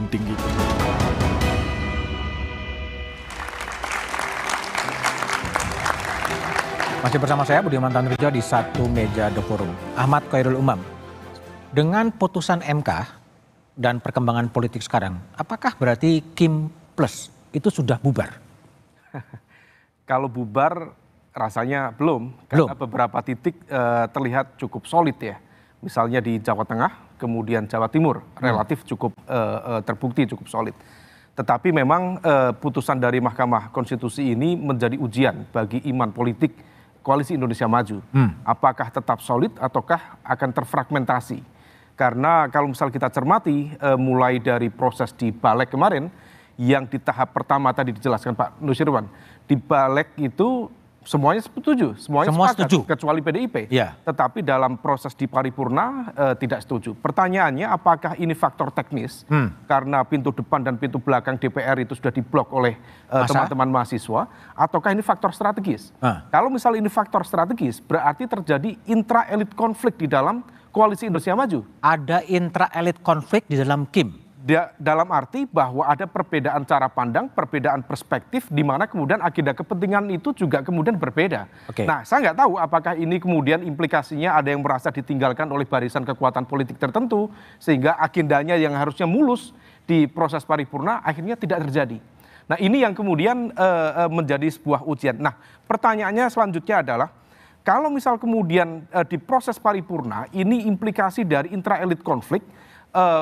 tinggi. Masih bersama saya Budiman Tanrijo di Satu Meja The Forum. Ahmad Khairul Umam, dengan putusan MK dan perkembangan politik sekarang, apakah berarti Kim Plus itu sudah bubar? Kalau bubar rasanya belum, karena beberapa titik terlihat cukup solid ya. Misalnya di Jawa Tengah, kemudian Jawa Timur, relatif cukup terbukti cukup solid. Tetapi memang putusan dari Mahkamah Konstitusi ini menjadi ujian bagi iman politik Koalisi Indonesia Maju. Apakah tetap solid ataukah akan terfragmentasi? Karena kalau misal kita cermati mulai dari proses di Balek kemarin, yang di tahap pertama tadi dijelaskan Pak Nusirwan, di Balek itu semuanya setuju, semuanya sepakat, setuju, kecuali PDIP. Ya. Tetapi dalam proses di paripurna tidak setuju. Pertanyaannya, apakah ini faktor teknis? Karena pintu depan dan pintu belakang DPR itu sudah diblok oleh teman-teman mahasiswa, ataukah ini faktor strategis? Kalau misal ini faktor strategis, berarti terjadi intra-elit konflik di dalam Koalisi Indonesia Maju. Ada intra-elit konflik di dalam Kim? Dalam arti bahwa ada perbedaan cara pandang, perbedaan perspektif, di mana kemudian agenda kepentingan itu juga kemudian berbeda. Nah, saya nggak tahu apakah ini kemudian implikasinya ada yang merasa ditinggalkan oleh barisan kekuatan politik tertentu, sehingga agendanya yang harusnya mulus di proses paripurna akhirnya tidak terjadi. Nah, ini yang kemudian menjadi sebuah ujian. Nah, pertanyaannya selanjutnya adalah, kalau misal kemudian di proses paripurna ini implikasi dari intra-elit konflik,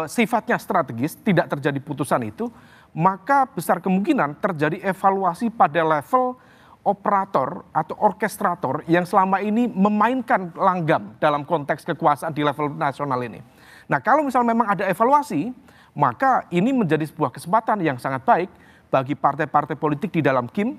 sifatnya strategis, tidak terjadi putusan itu, maka besar kemungkinan terjadi evaluasi pada level operator atau orkestrator yang selama ini memainkan langgam dalam konteks kekuasaan di level nasional ini. Nah, kalau misal memang ada evaluasi, maka ini menjadi sebuah kesempatan yang sangat baik bagi partai-partai politik di dalam Kim,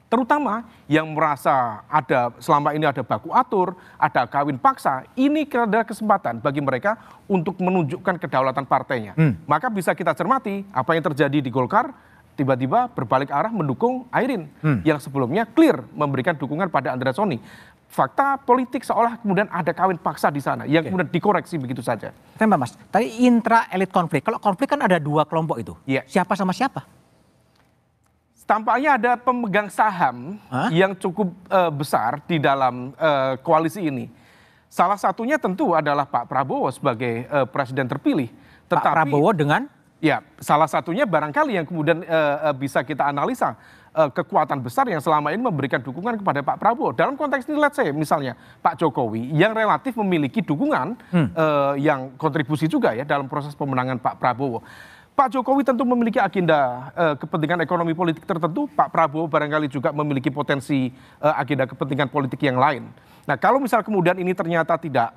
terutama yang merasa ada selama ini ada baku atur, ada kawin paksa. Ini adalah kesempatan bagi mereka untuk menunjukkan kedaulatan partainya. Maka bisa kita cermati apa yang terjadi di Golkar, tiba-tiba berbalik arah mendukung Airin yang sebelumnya clear memberikan dukungan pada Andrea Soni. Fakta politik seolah kemudian ada kawin paksa di sana yang kemudian dikoreksi begitu saja. Mas, tadi intra-elit konflik. Kalau konflik kan ada dua kelompok itu. Siapa sama siapa? Tampaknya ada pemegang saham yang cukup besar di dalam koalisi ini. Salah satunya tentu adalah Pak Prabowo sebagai presiden terpilih. Tetapi, Pak Prabowo dengan? Ya, salah satunya barangkali yang kemudian bisa kita analisa kekuatan besar yang selama ini memberikan dukungan kepada Pak Prabowo. Dalam konteks ini, let's say misalnya Pak Jokowi yang relatif memiliki dukungan yang kontribusi juga ya dalam proses pemenangan Pak Prabowo. Pak Jokowi tentu memiliki agenda kepentingan ekonomi politik tertentu, Pak Prabowo barangkali juga memiliki potensi agenda kepentingan politik yang lain. Nah, kalau misal kemudian ini ternyata tidak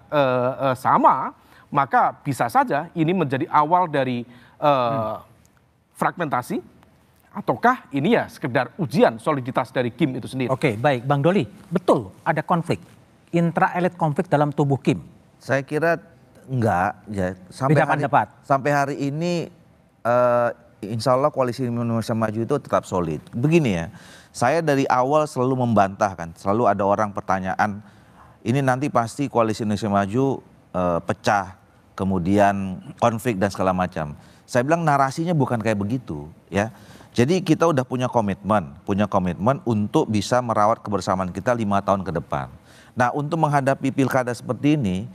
sama, maka bisa saja ini menjadi awal dari fragmentasi, ataukah ini ya sekedar ujian soliditas dari Kim itu sendiri. Oke, baik. Bang Doli, betul ada konflik, intra-elit konflik dalam tubuh Kim? Saya kira enggak, ya. Sampai hari ini insya Allah Koalisi Indonesia Maju itu tetap solid. Begini ya, saya dari awal selalu membantah kan, selalu ada orang pertanyaan, ini nanti pasti Koalisi Indonesia Maju pecah, kemudian konflik dan segala macam. Saya bilang narasinya bukan kayak begitu ya. Jadi kita udah punya komitmen untuk bisa merawat kebersamaan kita 5 tahun ke depan. Nah, untuk menghadapi pilkada seperti ini,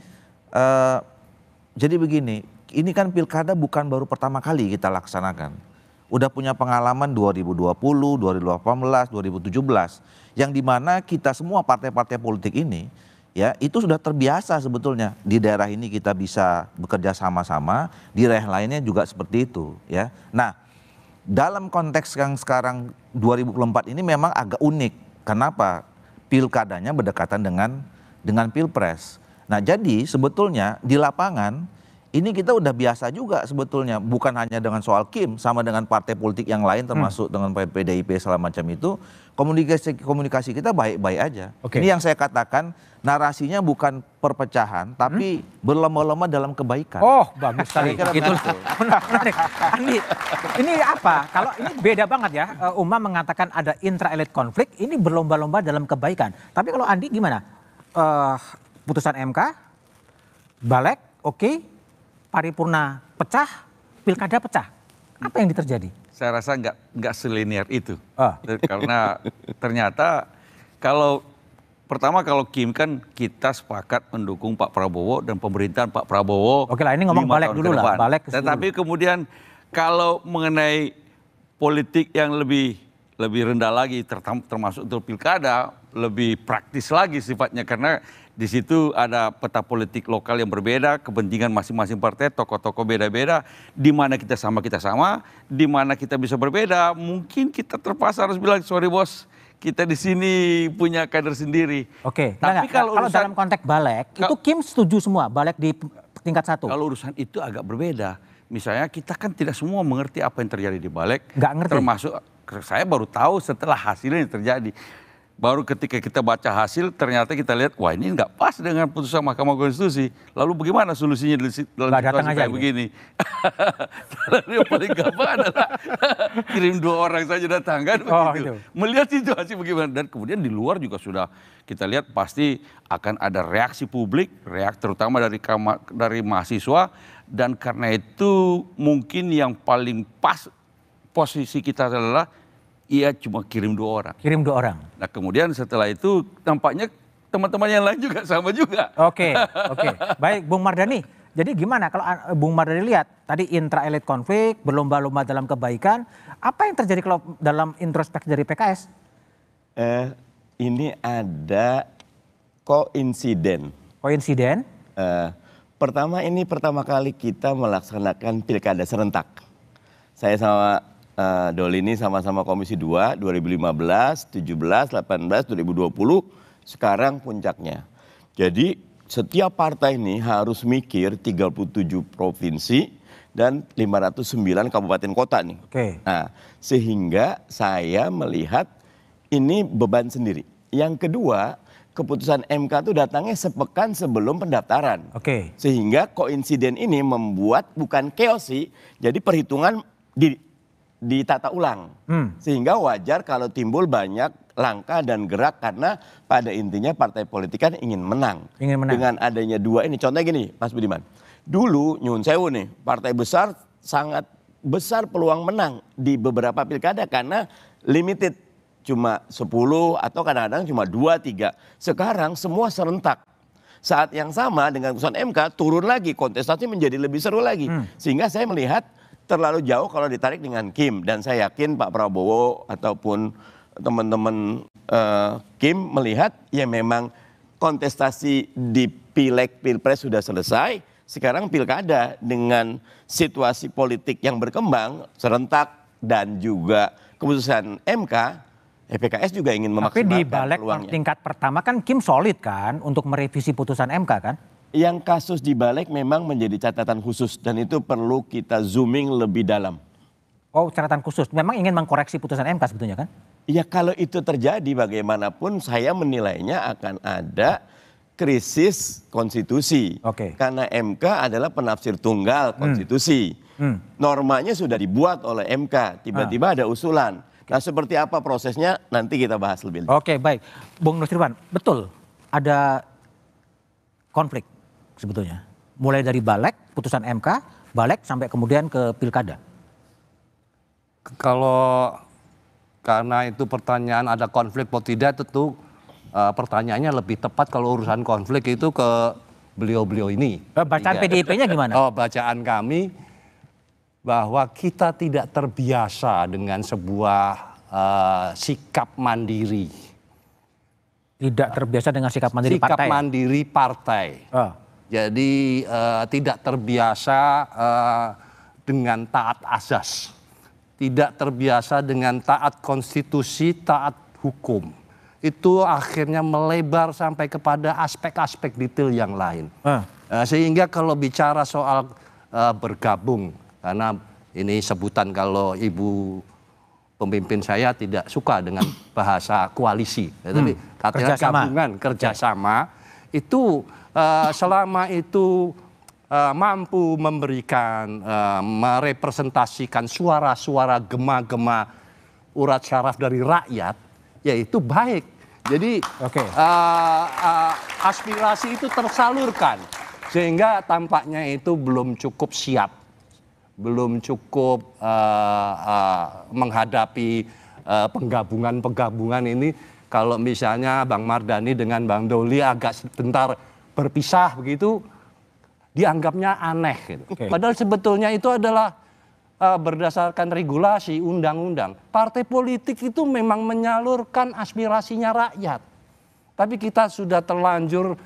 jadi begini, ini kan pilkada bukan baru pertama kali kita laksanakan. Udah punya pengalaman 2020, 2018, 2017. Yang dimana kita semua partai-partai politik ini, ya itu sudah terbiasa sebetulnya. Di daerah ini kita bisa bekerja sama-sama, di daerah lainnya juga seperti itu. Ya. Nah, dalam konteks yang sekarang 2024 ini memang agak unik. Kenapa? Pilkadanya berdekatan dengan pilpres. Nah, jadi sebetulnya di lapangan, ini kita udah biasa juga sebetulnya, bukan hanya dengan soal Kim, sama dengan partai politik yang lain termasuk dengan PDIP segala macam itu, komunikasi kita baik-baik aja. Ini yang saya katakan, narasinya bukan perpecahan, tapi berlomba-lomba dalam kebaikan. Oh, bagus sekali. Itu menarik. Andi, ini apa? Kalau ini beda banget ya, Umam mengatakan ada intra-elit konflik, ini berlomba-lomba dalam kebaikan. Tapi kalau Andi gimana? Putusan MK, Balek, oke. Paripurna pecah, pilkada pecah. Apa yang terjadi? Saya rasa nggak selinier itu. Karena ternyata pertama kalau Kim kan kita sepakat mendukung Pak Prabowo dan pemerintahan Pak Prabowo. Oke lah, ini ngomong balik dulu lah. Tetapi kemudian kalau mengenai politik yang lebih rendah lagi, termasuk untuk pilkada, lebih praktis lagi sifatnya karena di situ ada peta politik lokal yang berbeda, kepentingan masing-masing partai, tokoh-tokoh beda-beda, di mana kita sama, di mana kita bisa berbeda. Mungkin kita terpaksa harus bilang, sorry bos, kita di sini punya kader sendiri. Oke, tapi kalau dalam konteks balik, itu Kim setuju semua, balik di tingkat 1? Kalau urusan itu agak berbeda. Misalnya kita kan tidak semua mengerti apa yang terjadi di balik. Nggak ngerti? Termasuk, saya baru tahu setelah hasilnya yang terjadi. Baru ketika kita baca hasil, ternyata kita lihat, wah ini nggak pas dengan putusan Mahkamah Konstitusi. Lalu bagaimana solusinya dalam situasi kayak begini? Yang paling gampang adalah kirim 2 orang saja datang kan. Begitu. Melihat situasi bagaimana. Dan kemudian di luar juga sudah kita lihat pasti akan ada reaksi publik, terutama dari mahasiswa. Dan karena itu mungkin yang paling pas posisi kita adalah ia cuma kirim 2 orang. Kirim 2 orang. Nah kemudian setelah itu tampaknya teman-teman yang lain juga sama juga. Oke. Baik, Bung Mardhani. Jadi gimana kalau Bung Mardhani lihat tadi intra-elit konflik, berlomba-lomba dalam kebaikan. Apa yang terjadi kalau dalam introspeksi dari PKS? Ini ada koinsiden. Pertama kali kita melaksanakan pilkada serentak. Saya sama Doli ini sama-sama Komisi 2, 2015, 17, 18, 2020, sekarang puncaknya. Jadi setiap partai ini harus mikir 37 provinsi dan 509 kabupaten kota nih. Nah, sehingga saya melihat ini beban sendiri. Yang kedua, keputusan MK itu datangnya sepekan sebelum pendaftaran. Sehingga koinsiden ini membuat bukan chaos sih, jadi perhitungan ditata ulang. Sehingga wajar kalau timbul banyak langkah dan gerak karena pada intinya partai politik kan ingin menang. Dengan adanya 2 ini, contohnya gini Mas Budiman. Dulu nyun sewu nih, partai besar sangat besar peluang menang di beberapa pilkada karena limited. Cuma 10 atau kadang-kadang cuma 2-3. Sekarang semua serentak. Saat yang sama dengan keputusan MK turun lagi, kontestasi menjadi lebih seru lagi. Sehingga saya melihat terlalu jauh kalau ditarik dengan Kim. Dan saya yakin Pak Prabowo ataupun teman-teman Kim melihat ya memang kontestasi di Pileg, Pilpres sudah selesai. Sekarang pilkada dengan situasi politik yang berkembang, serentak dan juga keputusan MK, PKS juga ingin memaksimalkan peluangnya. Tapi di balik tingkat pertama kan Kim solid kan untuk merevisi putusan MK kan? Yang kasus di balik memang menjadi catatan khusus dan itu perlu kita zooming lebih dalam. Oh, catatan khusus. Memang ingin mengkoreksi putusan MK sebetulnya kan? Ya kalau itu terjadi bagaimanapun saya menilainya akan ada krisis konstitusi. Karena MK adalah penafsir tunggal konstitusi. Normanya sudah dibuat oleh MK, tiba-tiba ada usulan. Nah seperti apa prosesnya nanti kita bahas lebih lanjut. Oke, baik. Bung Nusirwan, betul ada konflik sebetulnya. Mulai dari balik, putusan MK, balik sampai kemudian ke pilkada. Kalau karena itu pertanyaan ada konflik atau tidak, tentu pertanyaannya lebih tepat kalau urusan konflik itu ke beliau-beliau ini. Bacaan PDIP-nya gimana? Bacaan kami bahwa kita tidak terbiasa dengan sebuah sikap mandiri. Tidak terbiasa dengan sikap mandiri partai? Sikap mandiri partai. Jadi tidak terbiasa dengan taat azas. Tidak terbiasa dengan taat konstitusi, taat hukum. Itu akhirnya melebar sampai kepada aspek-aspek detail yang lain. Sehingga kalau bicara soal bergabung, karena ini sebutan kalau ibu pemimpin saya tidak suka dengan bahasa koalisi. Tapi katanya gabungan, kerjasama itu selama itu mampu memberikan, merepresentasikan suara-suara gema-gema urat syaraf dari rakyat, ya itu baik. Jadi aspirasi itu tersalurkan. Sehingga tampaknya itu belum cukup siap belum cukup menghadapi penggabungan ini. Kalau misalnya Bang Mardhani dengan Bang Doli agak sebentar berpisah begitu, dianggapnya aneh gitu. Padahal sebetulnya itu adalah berdasarkan regulasi undang-undang. Partai politik itu memang menyalurkan aspirasinya rakyat. Tapi kita sudah terlanjur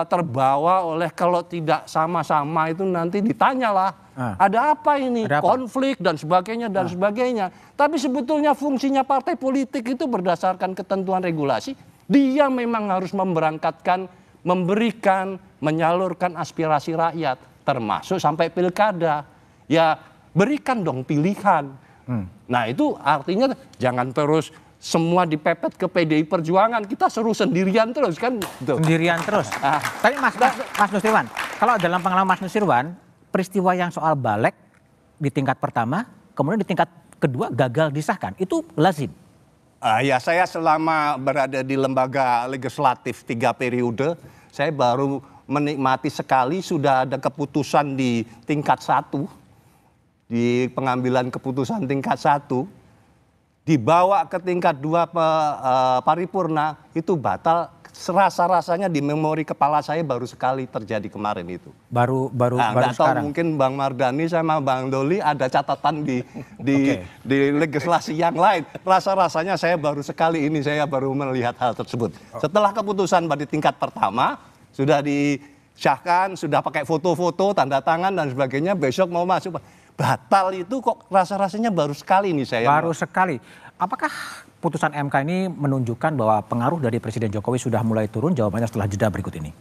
terbawa oleh kalau tidak sama-sama itu nanti ditanyalah ada apa ini, konflik dan sebagainya dan sebagainya. Tapi sebetulnya fungsinya partai politik itu berdasarkan ketentuan regulasi, dia memang harus memberangkatkan, memberikan, menyalurkan aspirasi rakyat, termasuk sampai pilkada. Ya berikan dong pilihan. Nah itu artinya jangan terus semua dipepet ke PDI Perjuangan, kita suruh sendirian terus kan. Sendirian terus. Tapi Mas Nusirwan, kalau dalam pengalaman Mas Nusirwan, peristiwa yang soal balik di tingkat pertama, kemudian di tingkat kedua gagal disahkan, itu lazim? Ya saya selama berada di lembaga legislatif 3 periode, saya baru menikmati sekali sudah ada keputusan di tingkat 1, di pengambilan keputusan tingkat 1, dibawa ke tingkat 2 paripurna, itu batal. Rasa-rasanya di memori kepala saya baru sekali terjadi kemarin itu. Baru nggak sekarang. tahu mungkin Bang Mardhani sama Bang Doli ada catatan di legislasi yang lain. Rasa-rasanya saya baru sekali ini saya baru melihat hal tersebut. Setelah keputusan pada tingkat pertama sudah disahkan, sudah pakai foto-foto, tanda tangan dan sebagainya, besok mau masuk. Batal itu kok rasa-rasanya baru sekali ini saya. Baru sekali. Apakah putusan MK ini menunjukkan bahwa pengaruh dari Presiden Jokowi sudah mulai turun? Jawabannya setelah jeda berikut ini.